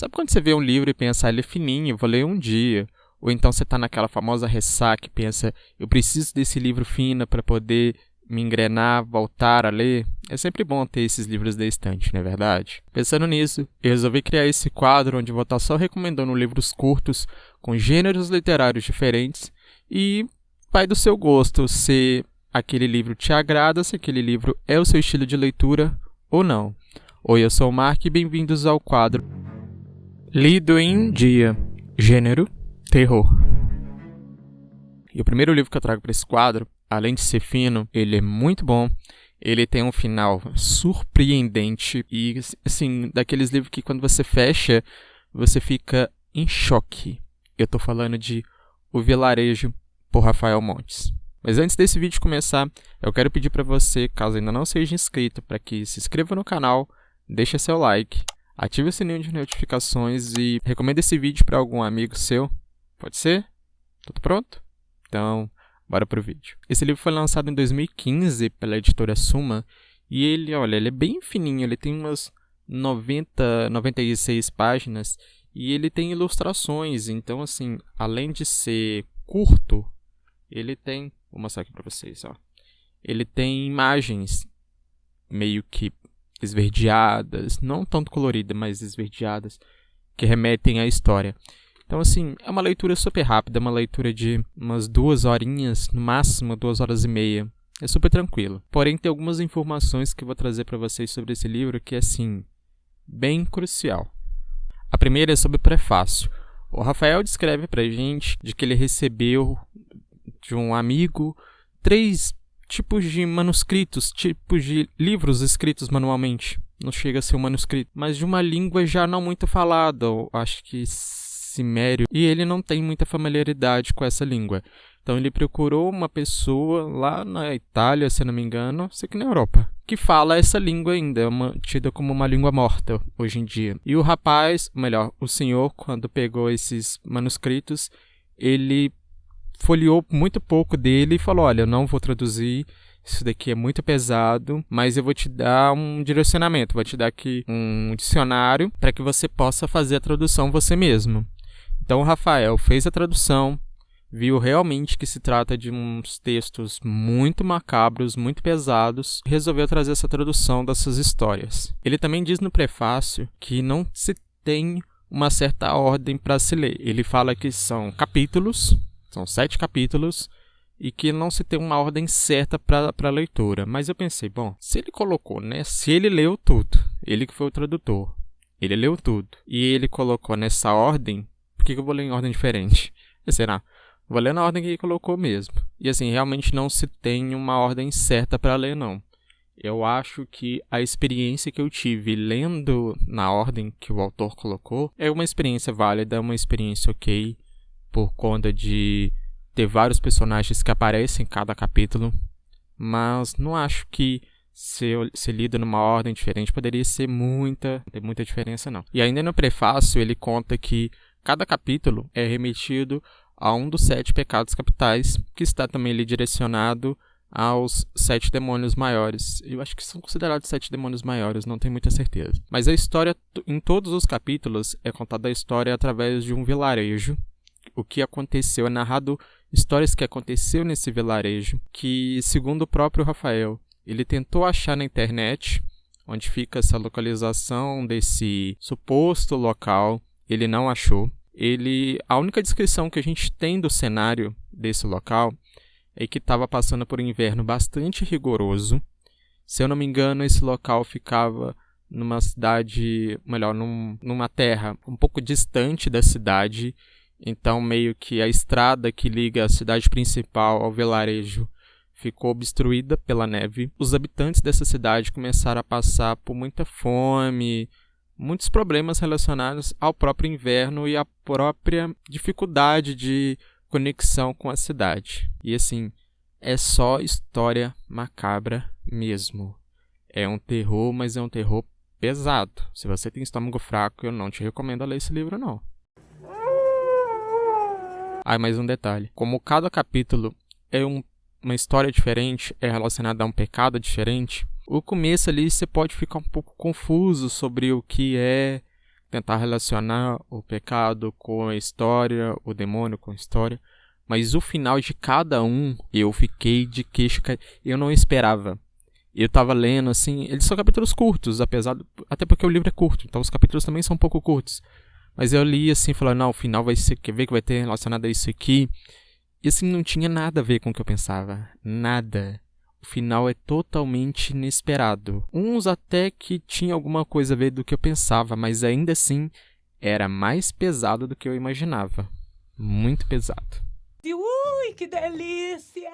Sabe quando você vê um livro e pensa, ele é fininho, vou ler um dia. Ou então você está naquela famosa ressaca e pensa, eu preciso desse livro fino para poder me engrenar, voltar a ler. É sempre bom ter esses livros da estante, não é verdade? Pensando nisso, eu resolvi criar esse quadro onde vou estar só recomendando livros curtos, com gêneros literários diferentes, e vai do seu gosto se aquele livro te agrada, se aquele livro é o seu estilo de leitura ou não. Oi, eu sou o Mark e bem-vindos ao quadro Lido em um Dia, gênero terror. E o primeiro livro que eu trago para esse quadro, além de ser fino, ele é muito bom. Ele tem um final surpreendente e, assim, daqueles livros que quando você fecha, você fica em choque. Eu tô falando de O Vilarejo, por Rafael Montes. Mas antes desse vídeo começar, eu quero pedir para você, caso ainda não seja inscrito, para que se inscreva no canal, deixe seu like, ative o sininho de notificações e recomende esse vídeo para algum amigo seu. Pode ser? Tudo pronto? Então, bora pro vídeo. Esse livro foi lançado em 2015 pela editora Suma e ele é bem fininho, ele tem umas 96 páginas e ele tem ilustrações, então assim, além de ser curto, ele tem, vou mostrar aqui pra vocês, ó. Ele tem imagens meio que esverdeadas, não tanto coloridas, mas esverdeadas, que remetem à história. Então, assim, é uma leitura super rápida, é uma leitura de umas 2 horinhas, no máximo 2 horas e meia. É super tranquilo. Porém, tem algumas informações que eu vou trazer para vocês sobre esse livro que é, assim, bem crucial. A primeira é sobre o prefácio. O Rafael descreve pra gente de que ele recebeu de um amigo 3 tipos de manuscritos, tipos de livros escritos manualmente. Não chega a ser um manuscrito, mas de uma língua já não muito falada, acho que cimério, e ele não tem muita familiaridade com essa língua. Então ele procurou uma pessoa lá na Itália, se não me engano, sei que na Europa, que fala essa língua ainda, tida como uma língua morta hoje em dia. E o rapaz, melhor, o senhor, quando pegou esses manuscritos, ele folheou muito pouco dele e falou, olha, eu não vou traduzir, isso daqui é muito pesado, mas eu vou te dar um direcionamento, vou te dar aqui um dicionário para que você possa fazer a tradução você mesmo. Então o Rafael fez a tradução, viu realmente que se trata de uns textos muito macabros, muito pesados, e resolveu trazer essa tradução dessas histórias. Ele também diz no prefácio que não se tem uma certa ordem para se ler. Ele fala que são capítulos, são 7 capítulos, e que não se tem uma ordem certa para a leitura. Mas eu pensei, bom, se ele colocou, né? Se ele leu tudo, ele que foi o tradutor, ele leu tudo, e ele colocou nessa ordem, por que eu vou ler em ordem diferente? Será? Vou ler na ordem que ele colocou mesmo. E assim, realmente não se tem uma ordem certa para ler, não. Eu acho que a experiência que eu tive lendo na ordem que o autor colocou é uma experiência válida, uma experiência ok, por conta de ter vários personagens que aparecem em cada capítulo, mas não acho que ser lido numa ordem diferente poderia ser ter muita diferença, não. E ainda no prefácio ele conta que cada capítulo é remetido a um dos 7 pecados capitais, que está também ali direcionado aos 7 demônios maiores. Eu acho que são considerados 7 demônios maiores, não tenho muita certeza. Mas a história, em todos os capítulos, é contada a história através de um vilarejo. O que aconteceu, é narrado histórias que aconteceu nesse vilarejo, que, segundo o próprio Rafael, ele tentou achar na internet onde fica essa localização desse suposto local, ele não achou. A única descrição que a gente tem do cenário desse local é que estava passando por um inverno bastante rigoroso. Se eu não me engano, esse local ficava numa cidade, melhor, numa terra um pouco distante da cidade. Então, meio que a estrada que liga a cidade principal ao vilarejo ficou obstruída pela neve. Os habitantes dessa cidade começaram a passar por muita fome, muitos problemas relacionados ao próprio inverno e à própria dificuldade de conexão com a cidade. E assim, é só história macabra mesmo. É um terror, mas é um terror pesado. Se você tem estômago fraco, eu não te recomendo ler esse livro, não. Mais um detalhe. Como cada capítulo é uma história diferente, é relacionada a um pecado diferente, o começo ali você pode ficar um pouco confuso sobre o que é tentar relacionar o pecado com a história, o demônio com a história. Mas o final de cada um, eu fiquei de queixo caído. Eu não esperava. Eu tava lendo, assim, eles são capítulos curtos, até porque o livro é curto, então os capítulos também são um pouco curtos. Mas eu li assim, falando, não, o final vai ser, quer ver que vai ter relacionado a isso aqui. E assim, não tinha nada a ver com o que eu pensava. Nada. O final é totalmente inesperado. Uns até que tinha alguma coisa a ver do que eu pensava, mas ainda assim, era mais pesado do que eu imaginava. Muito pesado. Ui, que delícia!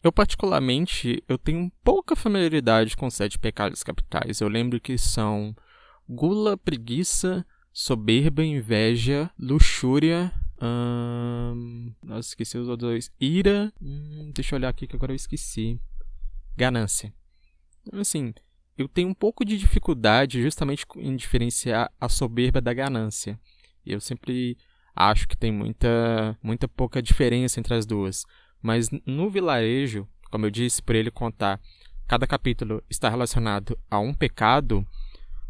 Eu particularmente, eu tenho pouca familiaridade com os 7 pecados capitais. Eu lembro que são gula, preguiça, soberba, inveja, luxúria, nossa, esqueci os outros 2. Ira, deixa eu olhar aqui que agora eu esqueci. Ganância. Então, assim, eu tenho um pouco de dificuldade justamente em diferenciar a soberba da ganância. Eu sempre acho que tem muita pouca diferença entre as duas. Mas no vilarejo, como eu disse, por ele contar, cada capítulo está relacionado a um pecado,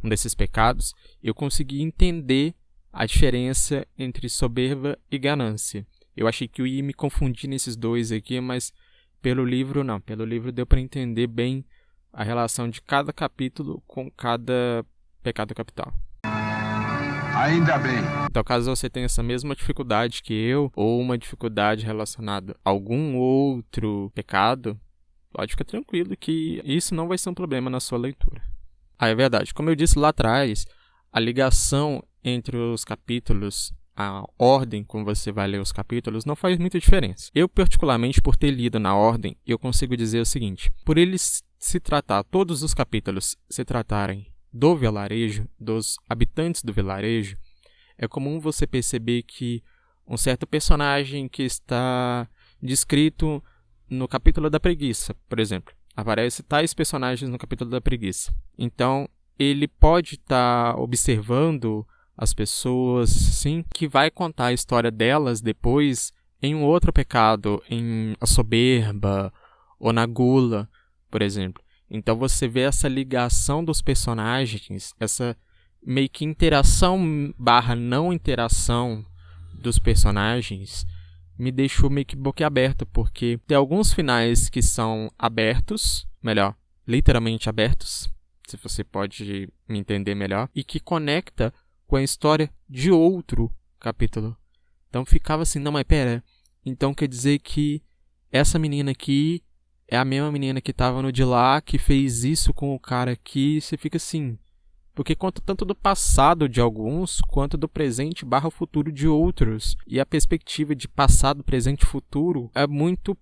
um desses pecados, eu consegui entender a diferença entre soberba e ganância. Eu achei que eu ia me confundir nesses dois aqui, mas pelo livro não. Pelo livro deu para entender bem a relação de cada capítulo com cada pecado capital. Ainda bem. Então, caso você tenha essa mesma dificuldade que eu, ou uma dificuldade relacionada a algum outro pecado, pode ficar tranquilo que isso não vai ser um problema na sua leitura. É verdade. Como eu disse lá atrás, a ligação entre os capítulos, a ordem como você vai ler os capítulos, não faz muita diferença. Eu, particularmente, por ter lido na ordem, eu consigo dizer o seguinte: por eles todos os capítulos se tratarem do vilarejo, dos habitantes do vilarejo, é comum você perceber que um certo personagem que está descrito no capítulo da preguiça, por exemplo, aparece tais personagens no capítulo da preguiça. Então, ele pode estar observando as pessoas, sim, que vai contar a história delas depois em um outro pecado, em a soberba ou na gula, por exemplo. Então você vê essa ligação dos personagens, essa meio que interação / não interação dos personagens, me deixou meio que boquiaberto, porque tem alguns finais que são abertos, melhor, literalmente abertos, se você pode me entender melhor, e que conecta com a história de outro capítulo. Então ficava assim, não, mas pera, então quer dizer que essa menina aqui é a mesma menina que estava no de lá, que fez isso com o cara aqui, você fica assim, porque conta tanto do passado de alguns, quanto do presente / futuro de outros. E a perspectiva de passado, presente e futuro é muito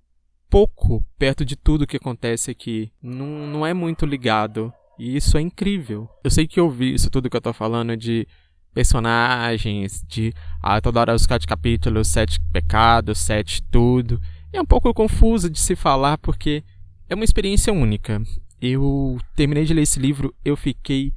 pouco perto de tudo que acontece aqui. Não é muito ligado. E isso é incrível. Eu sei que eu vi isso tudo que eu tô falando de personagens, de toda hora os 7 capítulos, 7 pecados, 7 tudo. É um pouco confuso de se falar porque é uma experiência única. Eu terminei de ler esse livro, eu fiquei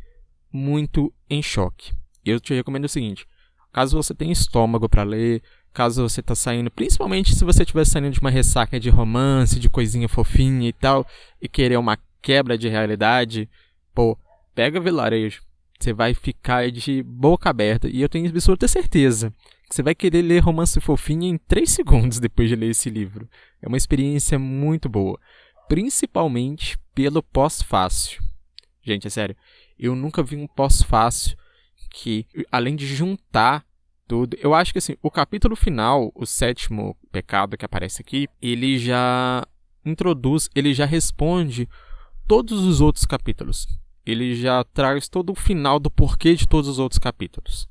muito em choque. Eu te recomendo o seguinte: caso você tenha estômago para ler, caso você tá saindo, principalmente se você estiver saindo de uma ressaca de romance, de coisinha fofinha e tal, e querer uma quebra de realidade, pega Vilarejo. Você vai ficar de boca aberta, e eu tenho absoluta certeza que você vai querer ler romance fofinho em 3 segundos depois de ler esse livro. É uma experiência muito boa, principalmente pelo pós-fácil. Gente, é sério, eu nunca vi um pós-fácil que, além de juntar tudo, eu acho que assim, o capítulo final, o 7º pecado que aparece aqui, ele já introduz, ele já responde todos os outros capítulos. Ele já traz todo o final do porquê de todos os outros capítulos,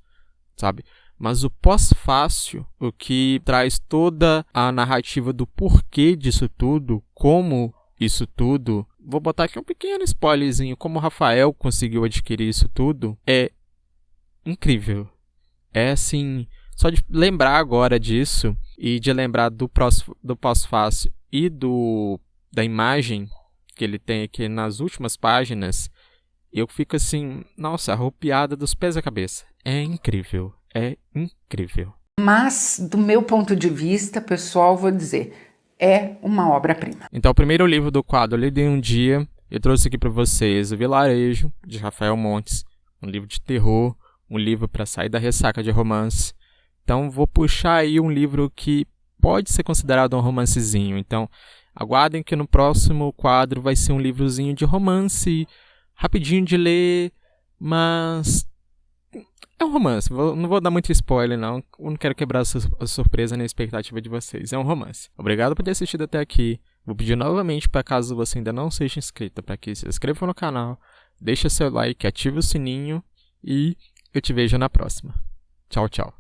sabe? Mas o pós-fácil, o que traz toda a narrativa do porquê disso tudo, como isso tudo, vou botar aqui um pequeno spoilerzinho, como o Rafael conseguiu adquirir isso tudo, é incrível. É assim, só de lembrar agora disso, e de lembrar do pós-fácil e da imagem que ele tem aqui nas últimas páginas, eu fico assim, nossa, arrepiada dos pés à cabeça. É incrível, é incrível. Mas, do meu ponto de vista, pessoal, vou dizer, é uma obra-prima. Então, o primeiro livro do quadro Lido em um Dia, eu trouxe aqui para vocês O Vilarejo, de Rafael Montes, um livro de terror um livro para sair da ressaca de romance. Então vou puxar aí um livro que pode ser considerado um romancezinho. Então aguardem que no próximo quadro vai ser um livrozinho de romance, rapidinho de ler, mas é um romance. Não vou dar muito spoiler, não. Eu não quero quebrar a surpresa nem a expectativa de vocês. É um romance. Obrigado por ter assistido até aqui. Vou pedir novamente, para caso você ainda não seja inscrito, para que se inscreva no canal, deixe seu like, ative o sininho e eu te vejo na próxima. Tchau, tchau.